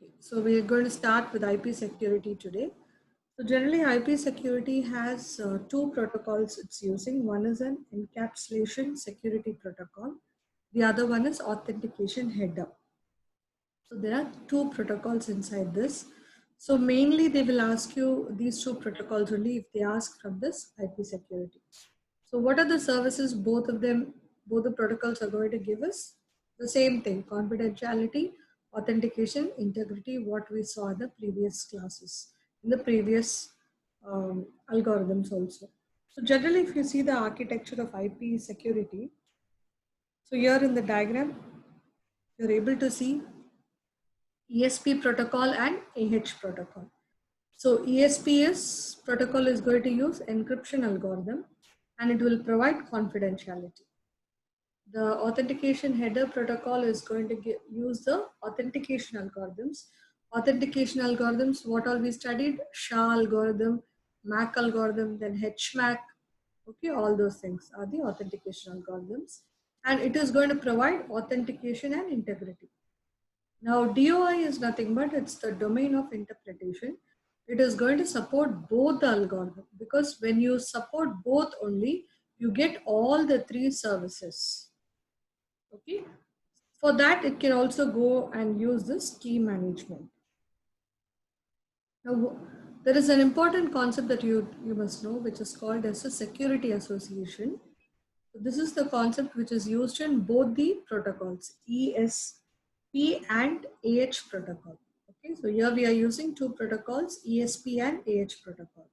Okay, so we are going to start with IP security today. So generally IP security has two protocols it's using. One is an encapsulation security protocol. The other one is authentication header. So there are two protocols inside this. So mainly they will ask you these two protocols only if they ask from this IP security. So what are the services both of them, both the protocols are going to give us? The same thing, confidentiality, authentication, integrity, what we saw in the previous classes, in the previous algorithms also. So generally if you see the architecture of IP security, so here in the diagram, you're able to see ESP protocol and AH protocol. So ESP's protocol is going to use encryption algorithm and it will provide confidentiality. The authentication header protocol is going to use the authentication algorithms. Authentication algorithms, what all we studied? SHA algorithm, MAC algorithm, then HMAC. Okay, all those things are the authentication algorithms. And it is going to provide authentication and integrity. Now, DOI is nothing but it's the domain of interpretation. It is going to support both the algorithm because when you support both only, you get all the three services. Okay. For that, it can also go and use this key management. Now, there is an important concept that you must know, which is called as a security association. So this is the concept which is used in both the protocols, ESP and AH protocol. Okay, so here we are using two protocols, ESP and AH protocol.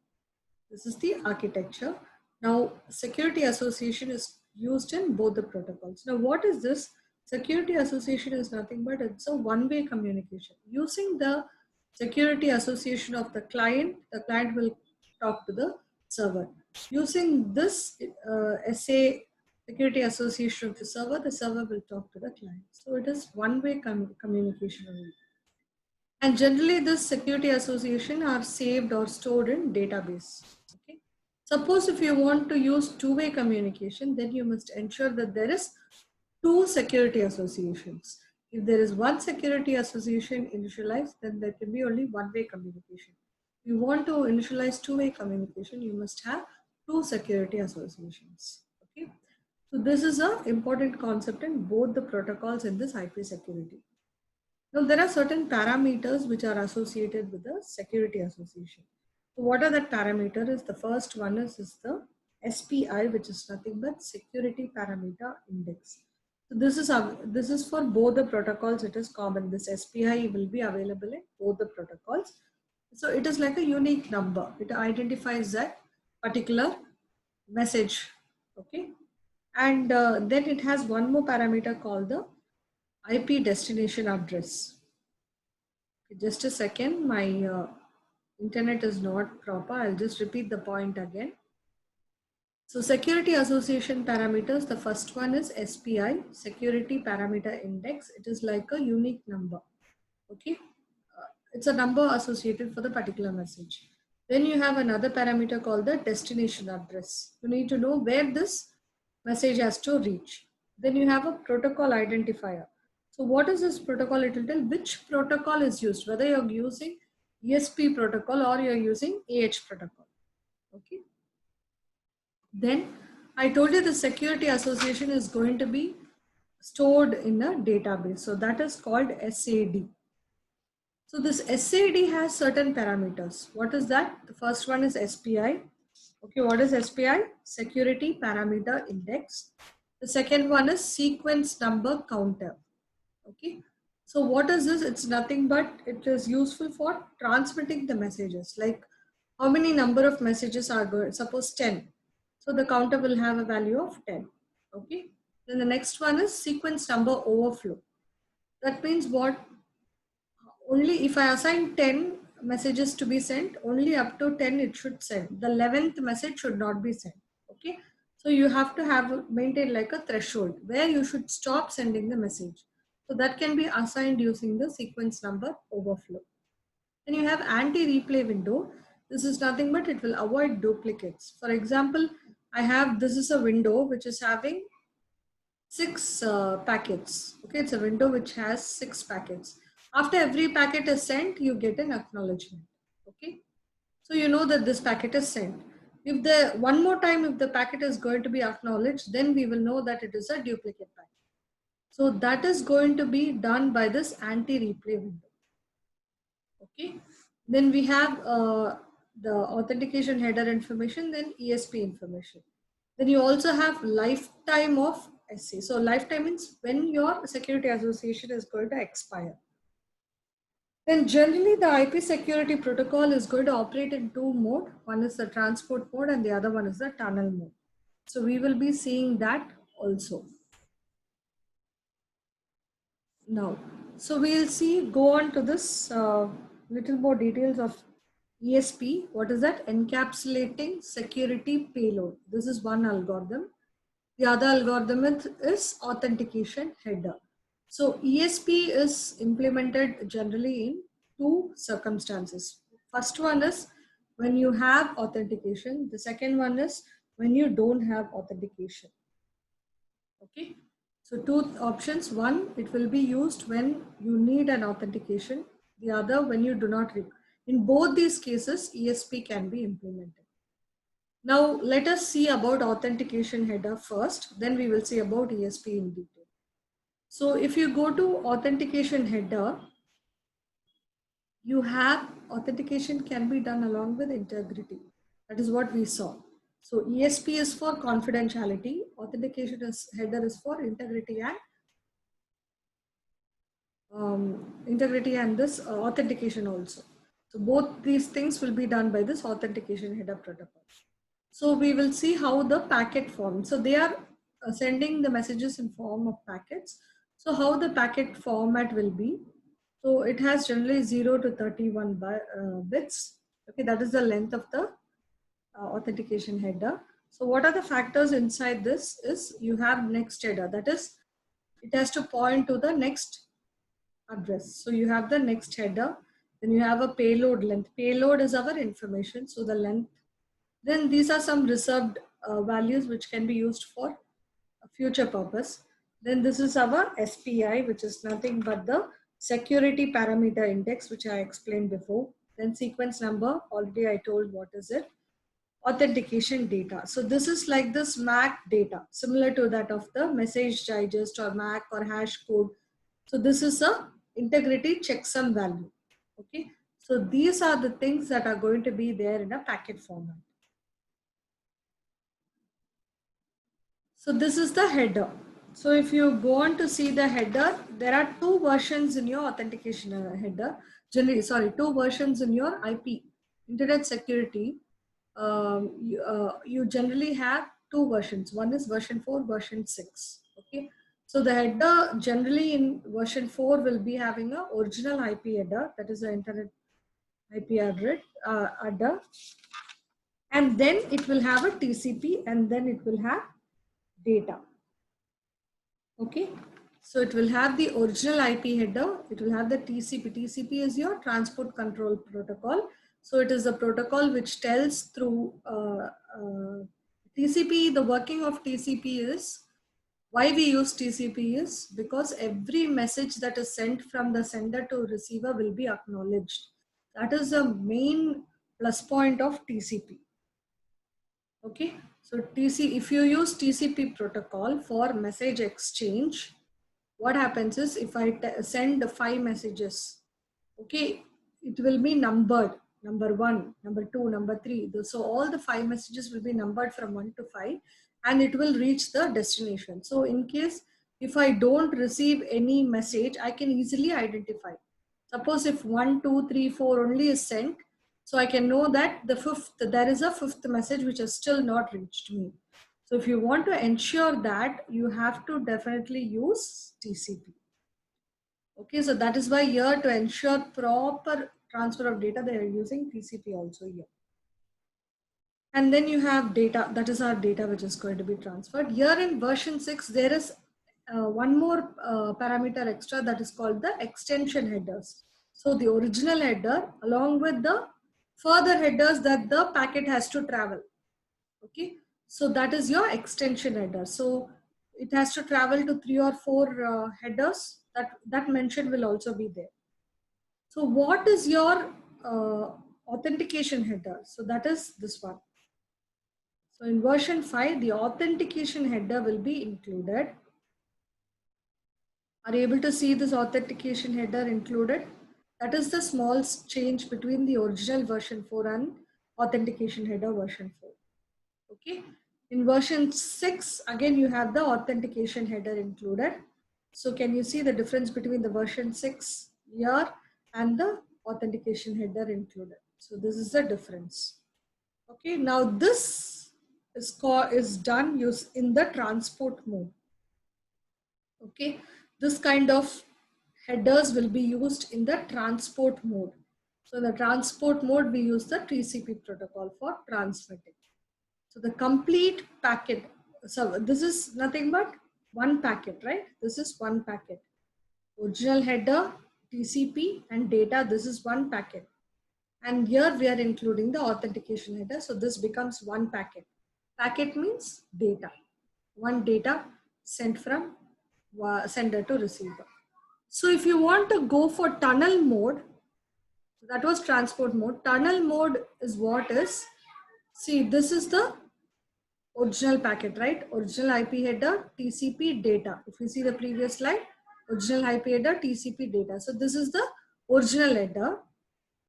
This is the architecture. Now, security association is used in both the protocols. Now, what is this? Security association is nothing but it's a one-way communication. Using the security association of the client will talk to the server. Using this SA security association of the server will talk to the client. So it is one-way communication only. And generally this security association are saved or stored in database. Okay. Suppose if you want to use two-way communication, then you must ensure that there is two security associations. If there is one security association initialized, then there can be only one-way communication. If you want to initialize two-way communication, you must have two security associations. Okay. So this is an important concept in both the protocols in this IP security. Now, there are certain parameters which are associated with the security association. So what are the parameters? The first one is the SPI, which is nothing but security parameter index. So this is for both the protocols. It is common. This SPI will be available in both the protocols. So it is like a unique number. It identifies that particular message. Okay, and then it has one more parameter called the IP destination address. Just a second, my internet is not proper. I'll just repeat the point again. So security association parameters, the first one is SPI, security parameter index. It is like a unique number. Okay. It's a number associated for the particular message. Then you have another parameter called the destination address. You need to know where this message has to reach. Then you have a protocol identifier. So what is this protocol? It will tell which protocol is used, whether you're using ESP protocol or you're using AH protocol. Okay. Then I told you the security association is going to be stored in a database. So that is called SAD. So this SAD has certain parameters. What is that? The first one is SPI. Okay, what is SPI? Security Parameter Index. The second one is sequence number counter. Okay, so what is this? It's nothing but it is useful for transmitting the messages. Like how many number of messages are going? Suppose 10. So the counter will have a value of 10. Okay, then the next one is sequence number overflow. That means what? Only if I assign 10 messages to be sent, only up to 10 it should send. The 11th message should not be sent. Okay. So you have to have maintain like a threshold where you should stop sending the message. So that can be assigned using the sequence number overflow. Then you have anti-replay window. This is nothing but it will avoid duplicates. For example, this is a window which is having 6 packets. Okay, it's a window which has 6 packets. After every packet is sent, you get an acknowledgement. Okay. So you know that this packet is sent. If the one more time, if the packet is going to be acknowledged, then we will know that it is a duplicate packet. So that is going to be done by this anti-replay window. Okay. Then we have the authentication header information, then ESP information. Then you also have lifetime of SC. So lifetime means when your security association is going to expire. Then generally the IP security protocol is going to operate in two mode. One is the transport mode and the other one is the tunnel mode. So we will be seeing that also. Now, so we'll see, go on to this little more details of ESP. What is that? Encapsulating security payload. This is one algorithm. The other algorithm is authentication header. So ESP is implemented generally in two circumstances. First one is when you have authentication. The second one is when you don't have authentication. Okay. So two options. One, it will be used when you need an authentication. The other, when you do not. In both these cases, ESP can be implemented. Now, let us see about authentication header first. Then we will see about ESP in detail. So if you go to authentication header, you have authentication can be done along with integrity. That is what we saw. So ESP is for confidentiality. Authentication header is for integrity and this authentication also. So both these things will be done by this authentication header protocol. So we will see how the packet forms. So they are sending the messages in form of packets. So how the packet format will be. So it has generally 0 to 31 bits. Okay, that is the length of the authentication header. So what are the factors inside this is you have next header. That is, it has to point to the next address. So you have the next header. Then you have a payload length. Payload is our information. So the length. Then these are some reserved values which can be used for a future purpose. Then this is our SPI, which is nothing but the security parameter index, which I explained before. Then sequence number, already I told what is it. Authentication data. So this is like this MAC data, similar to that of the message digest or MAC or hash code. So this is a integrity checksum value. Okay. So these are the things that are going to be there in a packet format. So this is the header. So if you go on to see the header, there are two versions in your authentication header. Generally, sorry, two versions in your IP, internet security. You generally have two versions. One is version 4, version 6. Okay. So the header generally in version 4 will be having a original IP header, that is the internet IP address, header. And then it will have a TCP and then it will have data. Okay, so it will have the original IP header, it will have the TCP. TCP is your transport control protocol. So it is a protocol which tells through TCP. The working of TCP is, why we use TCP is because every message that is sent from the sender to receiver will be acknowledged. That is the main plus point of TCP. Okay, so if you use TCP protocol for message exchange, what happens is if I send 5 messages, okay, it will be numbered, number 1, number 2, number 3. So all the 5 messages will be numbered from 1 to 5 and it will reach the destination. So in case if I don't receive any message, I can easily identify. Suppose if 1, 2, 3, 4 only is sent, so I can know that there is a 5th message which has still not reached me. So if you want to ensure that, you have to definitely use TCP. Okay, so that is why here to ensure proper transfer of data, they are using TCP also here. And then you have data, that is our data which is going to be transferred. Here in version 6, there is one more parameter extra that is called the extension headers. So the original header along with the further headers that the packet has to travel. Okay, so that is your extension header. So it has to travel to 3 or 4 headers. That mention will also be there. So what is your authentication header? So that is this one. So in version 5, the authentication header will be included. Are you able to see this authentication header included? That is the small change between the original version 4 and authentication header version 4. Okay. In version 6, again, you have the authentication header included. So can you see the difference between the version 6 here and the authentication header included? So this is the difference. Okay. Now this is done in the transport mode. Okay. This kind of headers will be used in the transport mode. So in the transport mode, we use the TCP protocol for transmitting. So the complete packet, so this is nothing but one packet, right? This is one packet. Original header, TCP and data, this is one packet. And here we are including the authentication header. So this becomes one packet. Packet means data. One data sent from sender to receiver. So if you want to go for tunnel mode, that was transport mode. Tunnel mode is what is, see, this is the original packet, right? Original IP header, TCP data. If you see the previous slide, original IP header, TCP data. So this is the original header.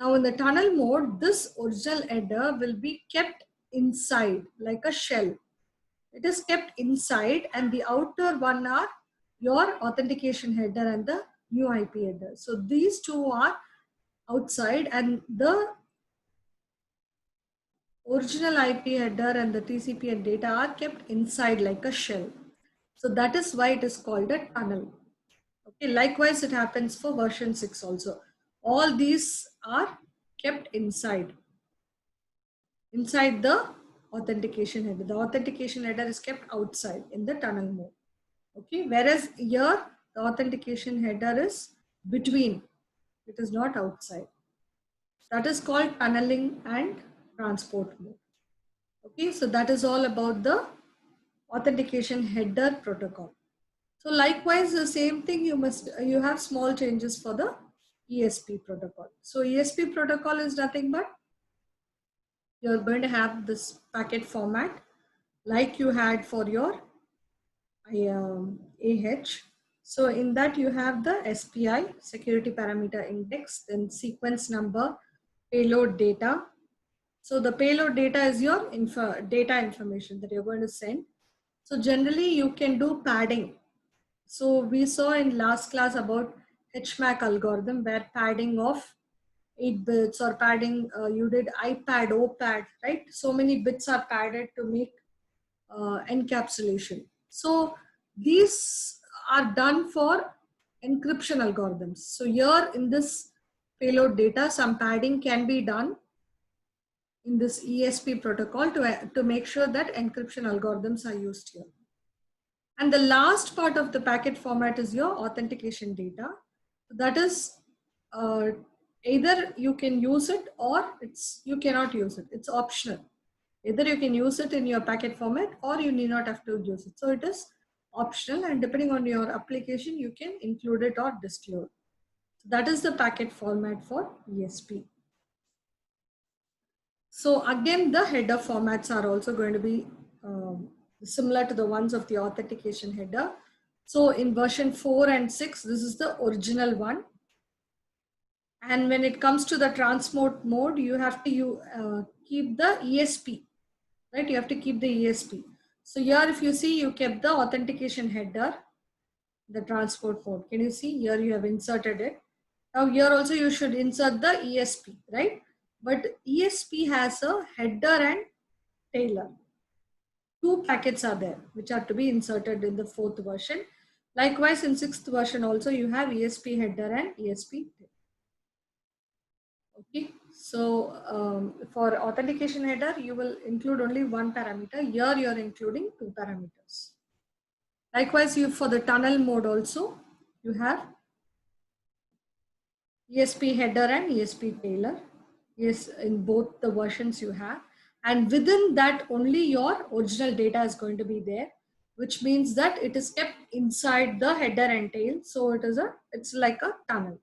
Now in the tunnel mode, this original header will be kept inside like a shell. It is kept inside and the outer one are your authentication header and the new IP header. So these two are outside and the original IP header and the TCP and data are kept inside like a shell. So that is why it is called a tunnel. Okay, likewise it happens for version 6 also. All these are kept inside the authentication header. The authentication header is kept outside in the tunnel mode. Okay, whereas here the authentication header is between, it is not outside. That is called tunneling and transport mode. Okay, so that is all about the authentication header protocol. So likewise, the same thing, you have small changes for the ESP protocol. So ESP protocol is nothing but you're going to have this packet format like you had for your AH. So in that you have the SPI, security parameter index, then sequence number, payload data. So the payload data is your data information that you're going to send. So generally you can do padding. So we saw in last class about HMAC algorithm where padding of 8 bits or padding, you did IPAD, OPAD, right? So many bits are padded to make encapsulation. So these are done for encryption algorithms. So here in this payload data, some padding can be done in this ESP protocol to make sure that encryption algorithms are used here. And the last part of the packet format is your authentication data. That is either you can use it or you cannot use it. It's optional. Either you can use it in your packet format or you need not have to use it. So it is optional and depending on your application, you can include it or disclose. So that is the packet format for ESP. So again, the header formats are also going to be similar to the ones of the authentication header. So in version 4 and 6, this is the original one. And when it comes to the transport mode, you have to keep the ESP, right? You have to keep the ESP. So here, if you see, you kept the authentication header, the transport mode. Can you see? Here you have inserted it. Now here also you should insert the ESP, right? But ESP has a header and tailer. Two packets are there which are to be inserted in the 4th version. Likewise, in 6th version also you have ESP header and ESP tailer. Okay, so for authentication header, you will include only one parameter. Here you are including 2 parameters. Likewise, for the tunnel mode also, you have ESP header and ESP tailer. Yes, in both the versions you have. And within that, only your original data is going to be there, which means that it is kept inside the header and tail. So it's like a tunnel.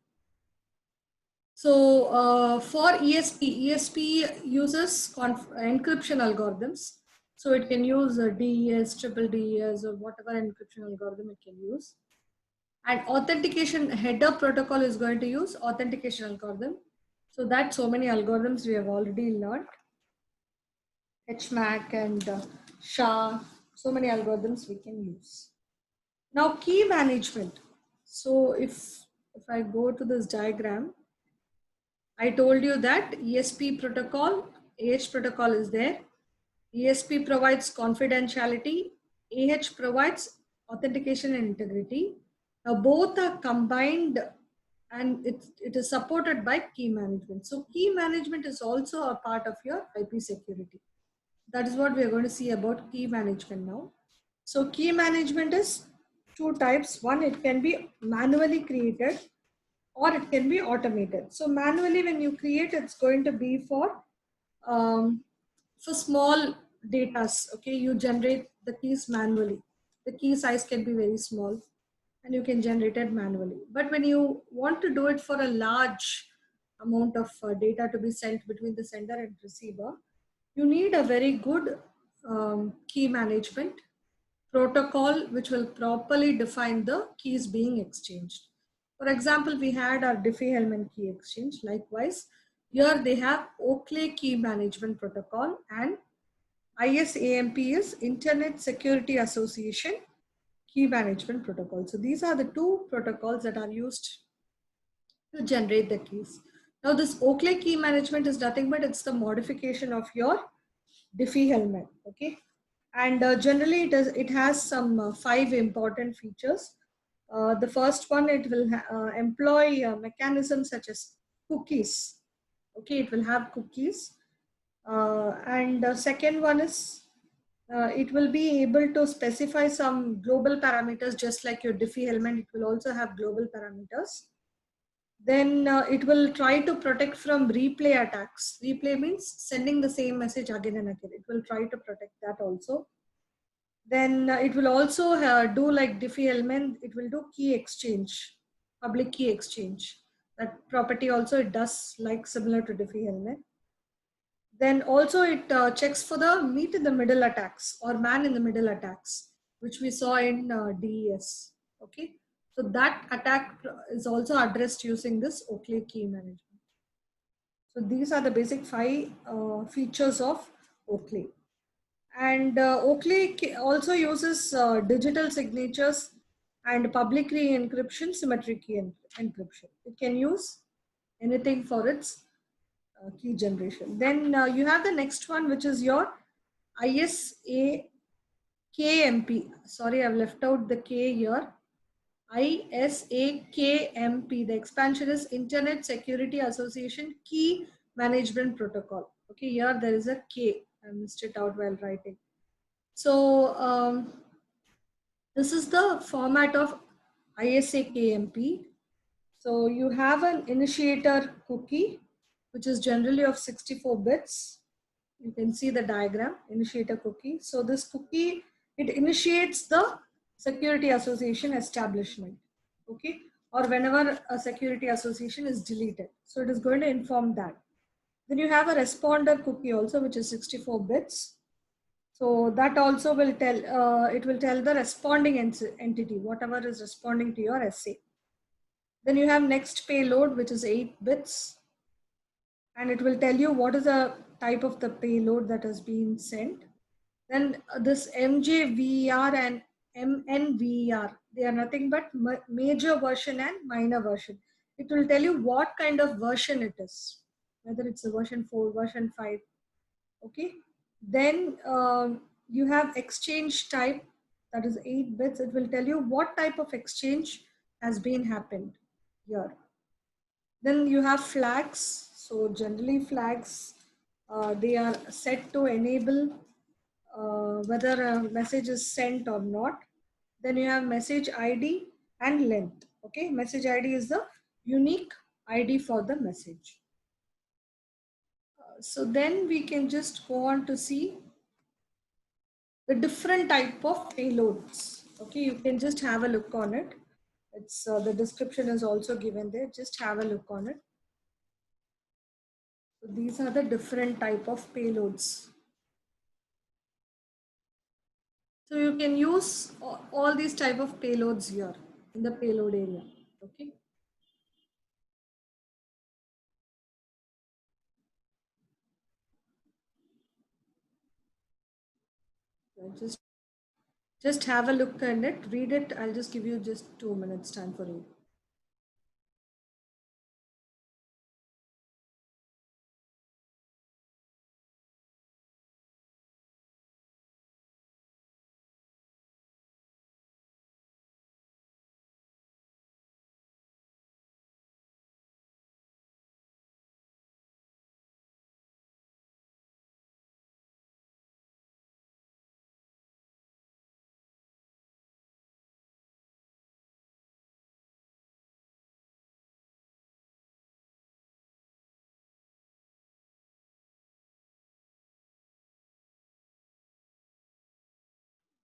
So for ESP uses encryption algorithms. So it can use DES, triple DES, or whatever encryption algorithm it can use. And authentication header protocol is going to use authentication algorithm. So that's so many algorithms we have already learned. HMAC and SHA, so many algorithms we can use. Now key management. So if I go to this diagram, I told you that ESP protocol, AH protocol is there. ESP provides confidentiality, AH provides authentication and integrity. Now both are combined and it is supported by key management. So key management is also a part of your IP security. That is what we are going to see about key management now. So key management is two types. One, it can be manually created or it can be automated. So manually when you create, it's going to be for small datas. Okay, you generate the keys manually. The key size can be very small and you can generate it manually. But when you want to do it for a large amount of data to be sent between the sender and receiver, you need a very good key management protocol which will properly define the keys being exchanged. For example, we had our Diffie-Hellman key exchange. Likewise, here they have Oakley key management protocol and ISAMP is Internet Security Association key management protocol. So these are the two protocols that are used to generate the keys. Now this Oakley key management is nothing but it's the modification of your Diffie-Hellman. Okay, and generally it has some 5 important features. The first one, it will employ mechanisms such as cookies. Okay, it will have cookies. And second one is it will be able to specify some global parameters, just like your Diffie-Hellman. It will also have global parameters. Then it will try to protect from replay attacks. Replay means sending the same message again and again. It will try to protect that also. Then it will also do like Diffie-Hellman, it will do key exchange, public key exchange. That property also it does like similar to Diffie-Hellman. Then also it checks for the meet in the middle attacks or man in the middle attacks, which we saw in DES. Okay, so that attack is also addressed using this Oakley key management. So these are the basic 5 features of Oakley. And Oakley also uses digital signatures and public key encryption, symmetric key encryption. It can use anything for its key generation. Then you have the next one, which is your ISAKMP. Sorry, I've left out the K here. ISAKMP. The expansion is Internet Security Association Key Management Protocol. Okay, here there is a K. I missed it out while writing. So this is the format of ISAKMP. So you have an initiator cookie, which is generally of 64 bits. You can see the diagram, initiator cookie. So this cookie, it initiates the security association establishment, okay? Or whenever a security association is deleted. So it is going to inform that. Then you have a responder cookie also, which is 64 bits. So that also will tell, it will tell the responding entity, whatever is responding to your essay. Then you have next payload, which is 8 bits. And it will tell you what is the type of the payload that has been sent. Then this MJVER and MNVER, they are nothing but major version and minor version. It will tell you what kind of version it is, whether it's a version 4, version 5. Okay. Then you have exchange type, that is 8 bits. It will tell you what type of exchange has been happened here. Then you have flags. So generally flags, they are set to enable whether a message is sent or not. Then you have message ID and length. Okay, message ID is the unique ID for the message. So then we can just go on to see the different type of payloads. Okay, you can just have a look on it. It's the description is also given there. Just have a look on it. So these are the different type of payloads. So you can use all these type of payloads here in the payload area. Okay. Just have a look at it, read it. I'll just give you just 2 minutes time for you.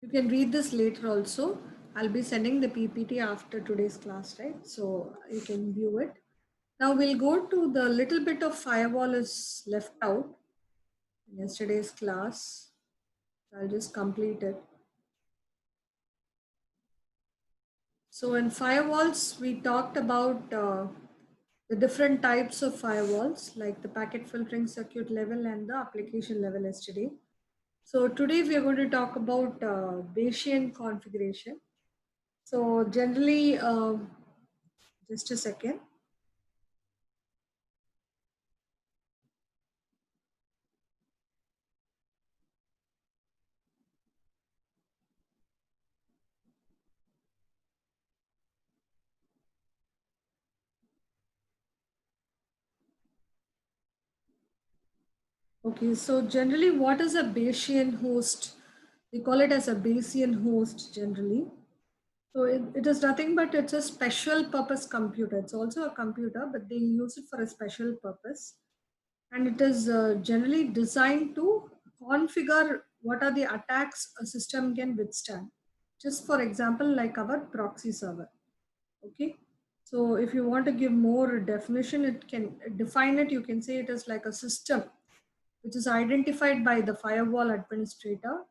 You can read this later also. I'll be sending the PPT after today's class, right? So you can view it. Now we'll go to the little bit of firewall is left out in yesterday's class. I'll just complete it. So in firewalls, we talked about the different types of firewalls, like the packet filtering circuit level and the application level yesterday. So today we are going to talk about Bayesian configuration. So generally, just a second. Okay, so generally what is a Bayesian host? We call it as a Bayesian host generally. So it is nothing but it's a special purpose computer. It's also a computer, but they use it for a special purpose. And it is generally designed to configure what are the attacks a system can withstand. Just for example, like our proxy server. Okay. So if you want to give more definition, it can define it. You can say it is like a system which is identified by the firewall administrator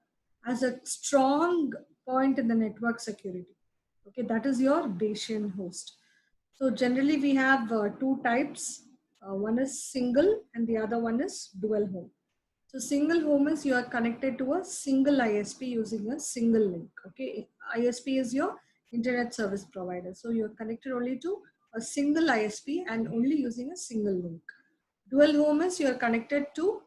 as a strong point in the network security. Okay, that is your Bayesian host. So generally we have two types. One is single and the other one is dual home. So single home is you are connected to a single ISP using a single link. Okay, ISP is your internet service provider. So you are connected only to a single ISP and only using a single link. Dual home is you are connected to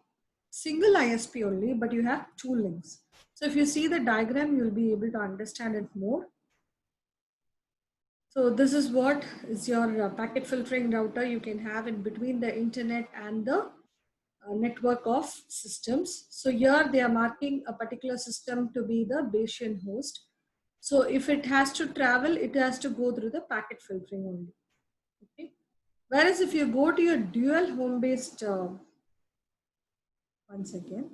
single ISP only, but you have two links. So if you see the diagram, you'll be able to understand it more. So this is what is your packet filtering router you can have in between the internet and the network of systems. So here they are marking a particular system to be the Bayesian host. So if it has to travel, it has to go through the packet filtering only. Okay. Whereas if you go to your dual home based, once again.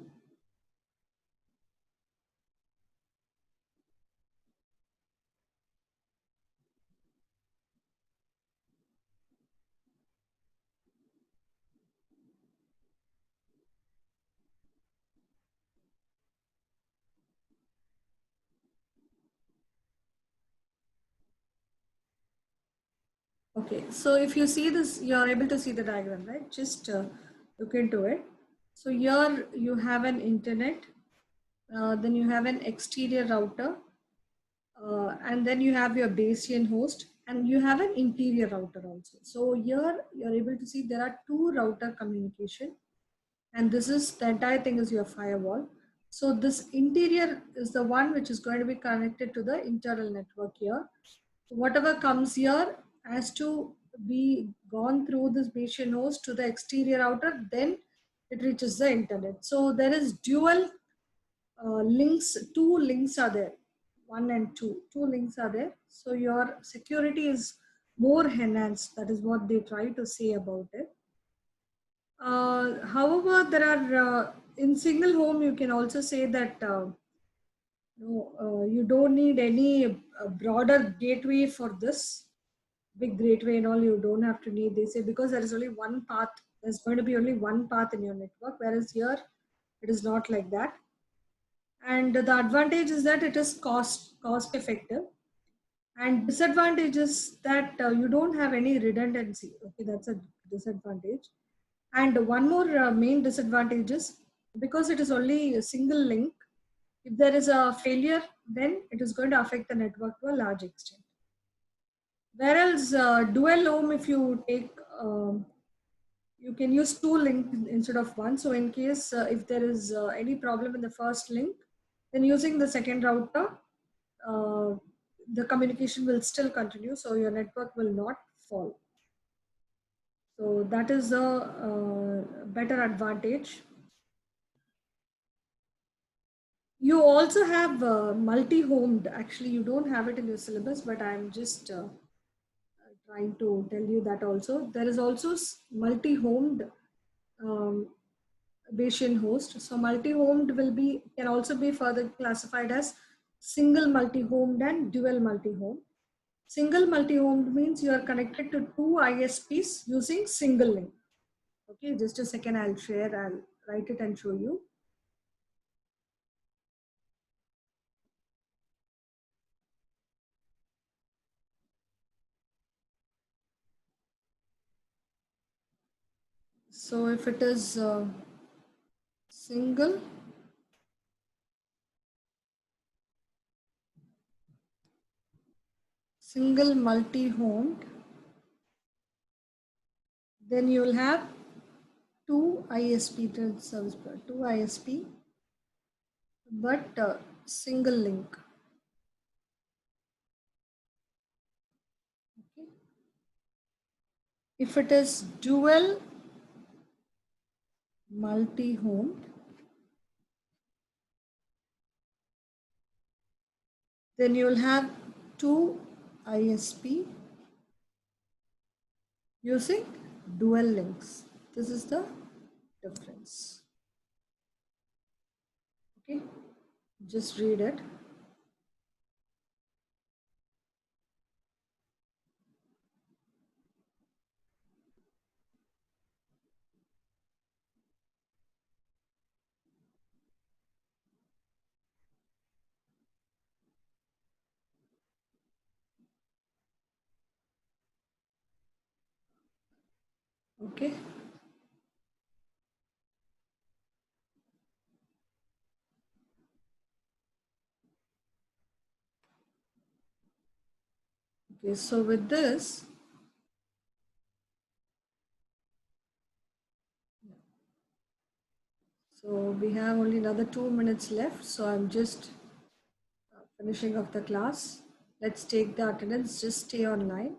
Okay, so if you see this, you are able to see the diagram, right? Just look into it. So here you have an internet, then you have an exterior router, and then you have your Bayesian host, and you have an interior router also. So here you're able to see there are two router communication, and this is the entire thing is your firewall. So this interior is the one which is going to be connected to the internal network here. Whatever comes here has to be gone through this Bayesian host to the exterior router, then it reaches the internet. So there is dual links, two links are there, one and two links are there. So your security is more enhanced. That is what they try to say about it. However, there are in single home, you can also say that no, you don't need any broader gateway for this. big gateway and all, you don't have to need, they say, because there is only one path, there's going to be only one path in your network, whereas here it is not like that. And the advantage is that it is cost effective, and disadvantage is that you don't have any redundancy. Okay, that's a disadvantage. And one more main disadvantage is, because it is only a single link, if there is a failure, then it is going to affect the network to a large extent. Whereas dual home, if you take, you can use two links instead of one. So in case if there is any problem in the first link, then using the second router, uh, the communication will still continue. So your network will not fall. So that is the better advantage. You also have multi-homed. Actually, you don't have it in your syllabus, but I'm just trying to tell you that also. There is also multi-homed um, Bayesian host. So multi-homed can also be further classified as single multi-homed and dual multi-homed. Single multi-homed means you are connected to two ISPs using single link. Okay, just a second, I'll write it and show you. So if it is single multi-homed, then you will have two ISP service provider, two ISP, but single link. Okay. If it is dual multi-homed, then you will have two ISP using dual links. This is the difference. Okay, just read it. Okay. Okay, so with this, so we have only another 2 minutes left. So I'm just finishing off the class. Let's take the attendance, just stay online.